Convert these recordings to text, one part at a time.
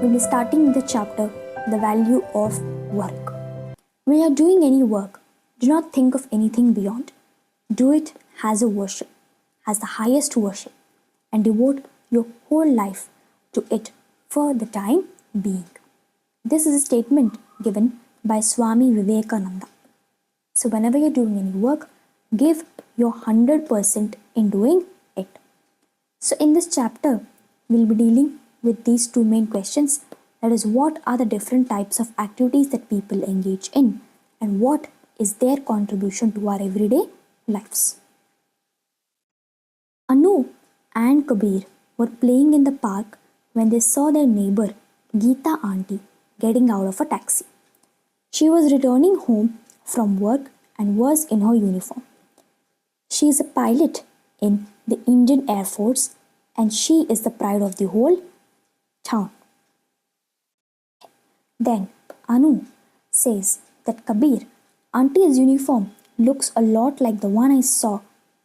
we'll be starting the chapter, The Value of Work. When you're doing any work, do not think of anything beyond. Do it as a worship, as the highest worship, and devote your whole life to it for the time being. This is a statement given by Swami Vivekananda. So, whenever you're doing any work, give your 100% in doing it. So, in this chapter, we'll be dealing with these two main questions, that is, what are the different types of activities that people engage in, and what is their contribution to our everyday lives. Anu and Kabir were playing in the park when they saw their neighbor Geeta auntie getting out of a taxi. She was returning home from work and was in her uniform. She is a pilot in the Indian Air Force and she is the pride of the whole town. Then Anu says that Kabir, auntie's uniform looks a lot like the one I saw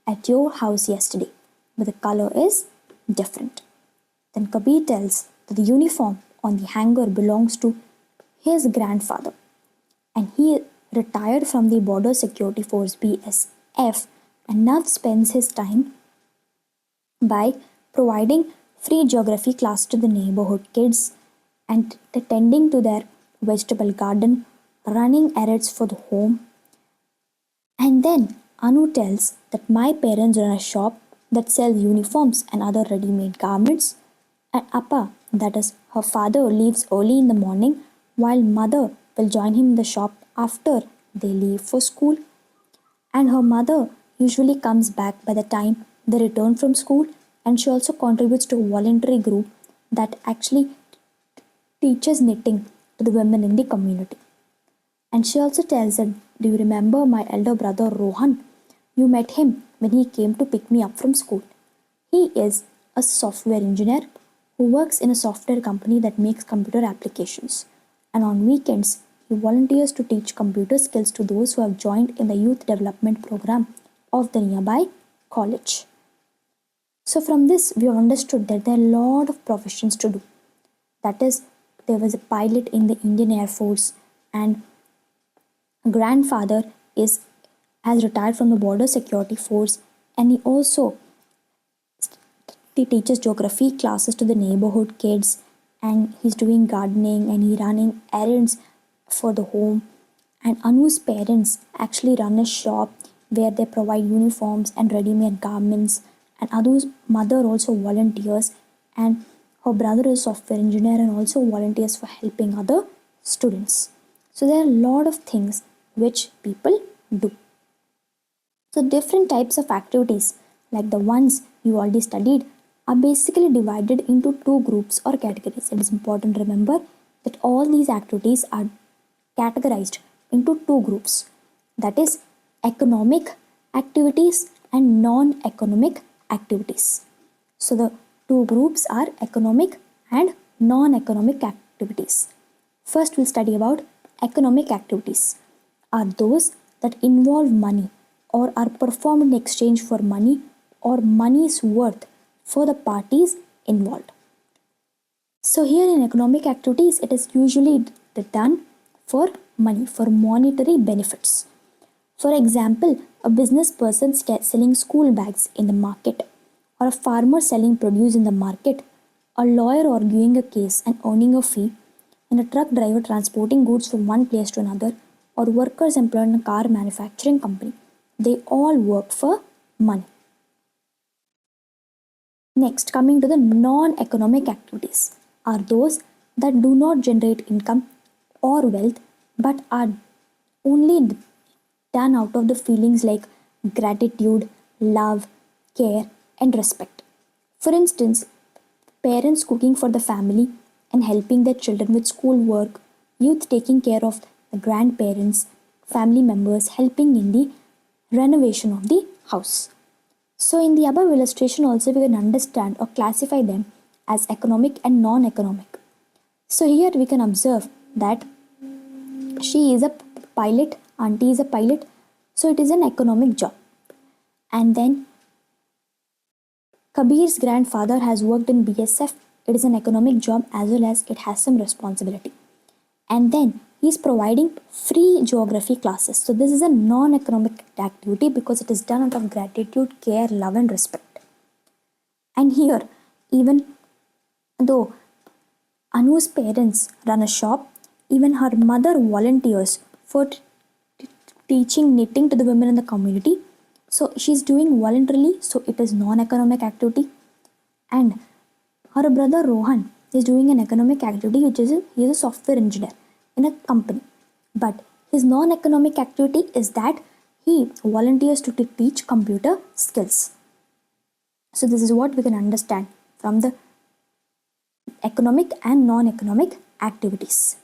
at your house yesterday, but the color is different. Then Kabir tells that the uniform on the hanger belongs to his grandfather and he retired from the Border Security Force BSF and now spends his time by providing free geography class to the neighborhood kids and tending to their vegetable garden, running errands for the home. And then Anu tells that my parents run a shop that sells uniforms and other ready-made garments, and Appa, that is her father, leaves early in the morning while mother will join him in the shop after they leave for school. And her mother usually comes back by the time they return from school, and she also contributes to a voluntary group that actually teaches knitting to the women in the community. And she also tells them, do you remember my elder brother Rohan? You met him when he came to pick me up from school. He is a software engineer who works in a software company that makes computer applications. And on weekends, he volunteers to teach computer skills to those who have joined in the youth development program of the nearby college. So from this, we have understood that there are a lot of professions to do. That is, there was a pilot in the Indian Air Force and grandfather has retired from the Border Security Force and he also teaches geography classes to the neighborhood kids and he's doing gardening and he's running errands for the home. And Anu's parents actually run a shop where they provide uniforms and ready-made garments, and Anu's mother also volunteers and her brother is a software engineer and also volunteers for helping other students. So there are a lot of things which people do. So different types of activities like the ones you already studied are basically divided into two groups or categories. It is important to remember that all these activities are categorized into two groups, that is economic activities and non-economic activities. So the two groups are economic and non-economic activities. First we'll study about economic activities are those that involve money or are performed in exchange for money or money's worth for the parties involved. So here in economic activities, it is usually done for money, for monetary benefits. For example, a business person selling school bags in the market, or a farmer selling produce in the market, a lawyer arguing a case and earning a fee, and a truck driver transporting goods from one place to another, or workers employed in a car manufacturing company. They all work for money. Next, coming to the non-economic activities are those that do not generate income or wealth but are only done out of the feelings like gratitude, love, care, and respect. For instance, parents cooking for the family and helping their children with school work, youth taking care of the grandparents, family members helping in the renovation of the house. So in the above illustration also we can understand or classify them as economic and non-economic. So here we can observe that she is a pilot, auntie is a pilot, so it is an economic job. And then Kabir's grandfather has worked in BSF it is an economic job as well as it has some responsibility. And then he is providing free geography classes. So this is a non-economic activity because it is done out of gratitude, care, love and respect. And here, even though Anu's parents run a shop, even her mother volunteers for teaching knitting to the women in the community. So she's doing voluntarily, so it is non-economic activity. And her brother Rohan is doing an economic activity, which is he is a software engineer in a company. But his non-economic activity is that he volunteers to teach computer skills. So this is what we can understand from the economic and non-economic activities.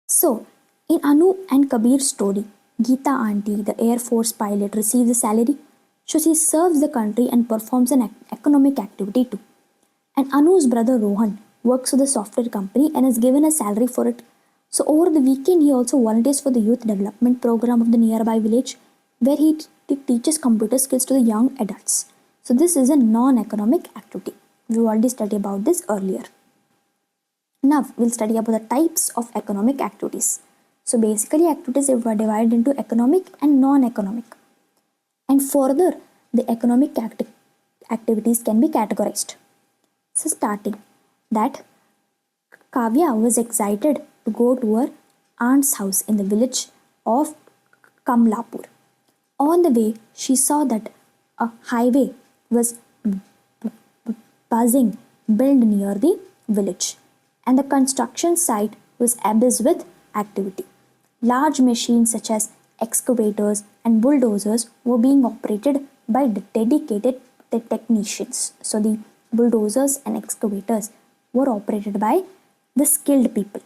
So in Anu and Kabir's story, Geeta auntie, the Air Force pilot, receives a salary. So she serves the country and performs an economic activity too. And Anu's brother Rohan works for the software company and is given a salary for it. So over the weekend, he also volunteers for the youth development program of the nearby village, where he teaches computer skills to the young adults. So this is a non-economic activity. We already studied about this earlier. Now we'll study about the types of economic activities. So basically, activities were divided into economic and non-economic. And further, the economic activities can be categorized. So starting that Kavya was excited to go to her aunt's house in the village of Kamlapur. On the way, she saw that a highway was buzzing built near the village, and the construction site was abuzed with activity. Large machines such as excavators and bulldozers were being operated by dedicated technicians. So the bulldozers and excavators were operated by the skilled people.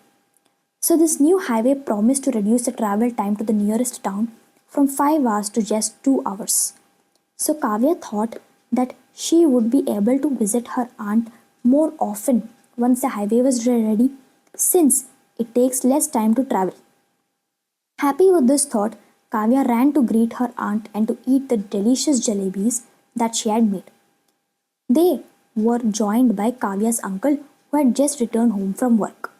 So this new highway promised to reduce the travel time to the nearest town from 5 hours to just 2 hours. So Kavya thought that she would be able to visit her aunt more often once the highway was ready, since it takes less time to travel. Happy with this thought, Kavya ran to greet her aunt and to eat the delicious jalebis that she had made. They were joined by Kavya's uncle, who had just returned home from work.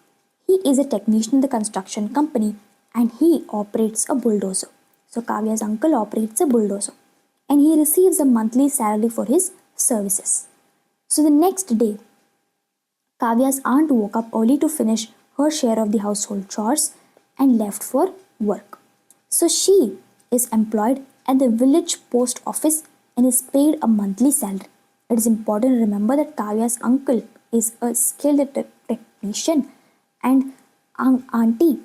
He is a technician in the construction company and he operates a bulldozer. So Kavya's uncle operates a bulldozer and he receives a monthly salary for his services. So the next day, Kavya's aunt woke up early to finish her share of the household chores and left for work. So she is employed at the village post office and is paid a monthly salary. It is important to remember that Kavya's uncle is a skilled technician and auntie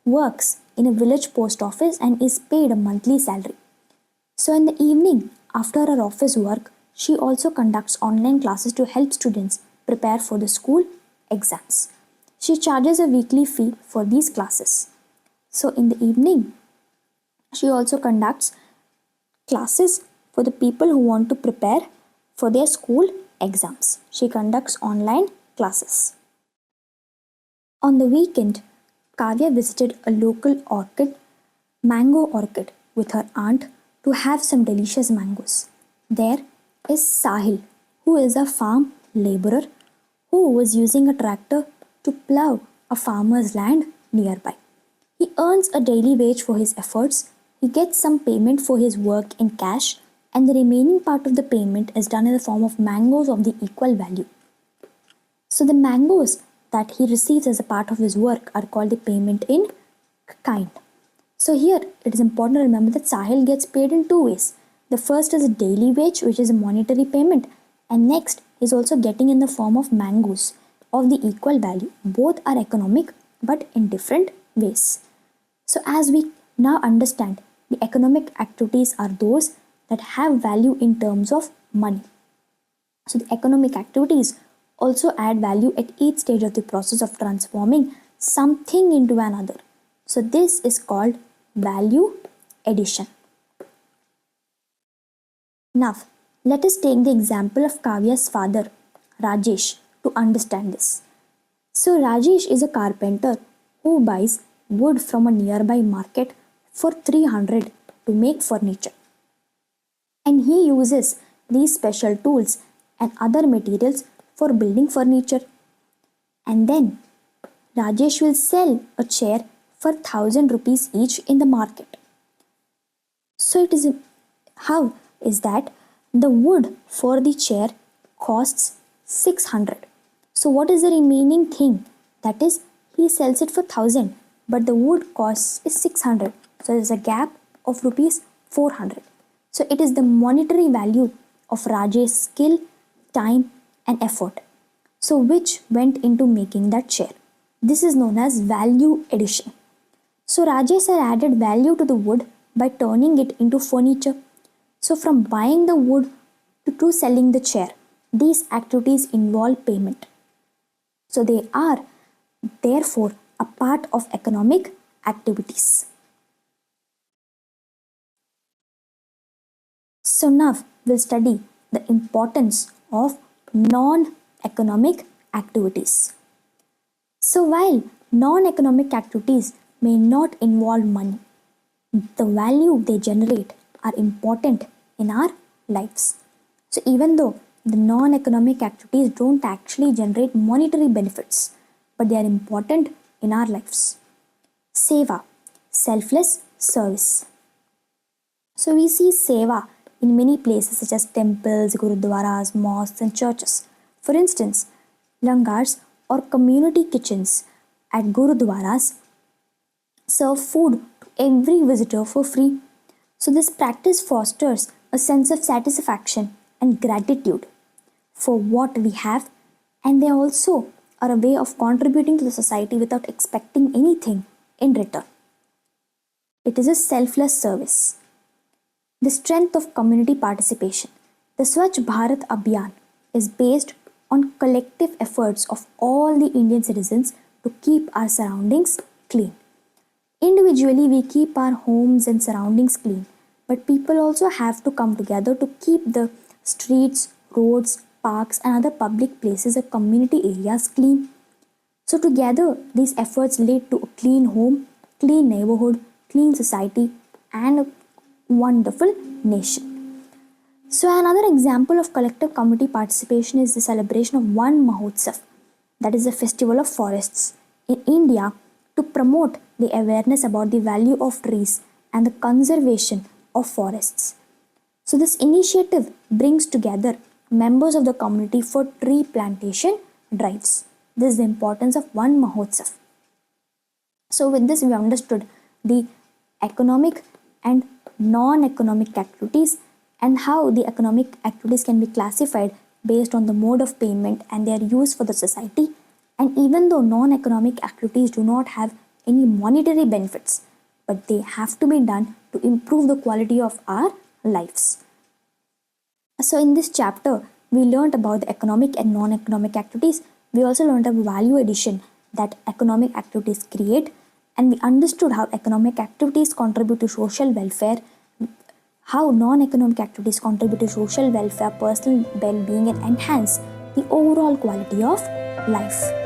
works in a village post office and is paid a monthly salary. So in the evening, after her office work, she also conducts online classes to help students prepare for the school exams. She charges a weekly fee for these classes. So in the evening, she also conducts classes for the people who want to prepare for their school exams. She conducts online classes. On the weekend, Kavya visited a local mango orchard, with her aunt to have some delicious mangoes. There is Sahil, who is a farm laborer who was using a tractor to plow a farmer's land nearby. He earns a daily wage for his efforts. He gets some payment for his work in cash, and the remaining part of the payment is done in the form of mangoes of the equal value. So the mangoes that he receives as a part of his work are called the payment in kind. So here it is important to remember that Sahil gets paid in two ways. The first is a daily wage, which is a monetary payment, and next is also getting in the form of mangoes of the equal value. Both are economic but in different ways. So as we now understand, the economic activities are those that have value in terms of money. So the economic activities also add value at each stage of the process of transforming something into another. So this is called value addition. Now, let us take the example of Kavya's father, Rajesh, to understand this. So Rajesh is a carpenter who buys wood from a nearby market for 300 to make furniture. And he uses these special tools and other materials for building furniture. And then Rajesh will sell a chair for 1000 rupees each in the market. So it is how is that the wood for the chair costs 600. So what is the remaining thing? That is he sells it for 1000 but the wood costs is 600. So there is a gap of rupees 400. So it is the monetary value of Rajesh's skill, time and effort. So which went into making that chair. This is known as value addition. So Rajesh had added value to the wood by turning it into furniture. So from buying the wood to selling the chair, these activities involve payment. So they are therefore a part of economic activities. So now we'll study the importance of non-economic activities. So while non-economic activities may not involve money, the value they generate are important in our lives. So even though the non-economic activities don't actually generate monetary benefits, but they are important in our lives. Seva, selfless service. So we see seva in many places such as temples, gurudwaras, mosques and churches. For instance, langars or community kitchens at gurudwaras serve food to every visitor for free. So this practice fosters a sense of satisfaction and gratitude for what we have, and they also are a way of contributing to the society without expecting anything in return. It is a selfless service. The strength of community participation. The Swachh Bharat Abhiyan is based on collective efforts of all the Indian citizens to keep our surroundings clean. Individually, we keep our homes and surroundings clean, but people also have to come together to keep the streets, roads, parks, and other public places or community areas clean. So, together, these efforts lead to a clean home, clean neighborhood, clean society, and a wonderful nation. So, another example of collective community participation is the celebration of One Mahotsav, that is the festival of forests in India, to promote the awareness about the value of trees and the conservation of forests. So, this initiative brings together members of the community for tree plantation drives. This is the importance of One Mahotsav. So, with this, we understood the economic and non-economic activities and how the economic activities can be classified based on the mode of payment and they are used for the society. And even though non-economic activities do not have any monetary benefits, but they have to be done to improve the quality of our lives. So in this chapter, we learned about the economic and non-economic activities. We also learned about value addition that economic activities create, and we understood how economic activities contribute to social welfare, how non-economic activities contribute to social welfare, personal well-being, and enhance the overall quality of life.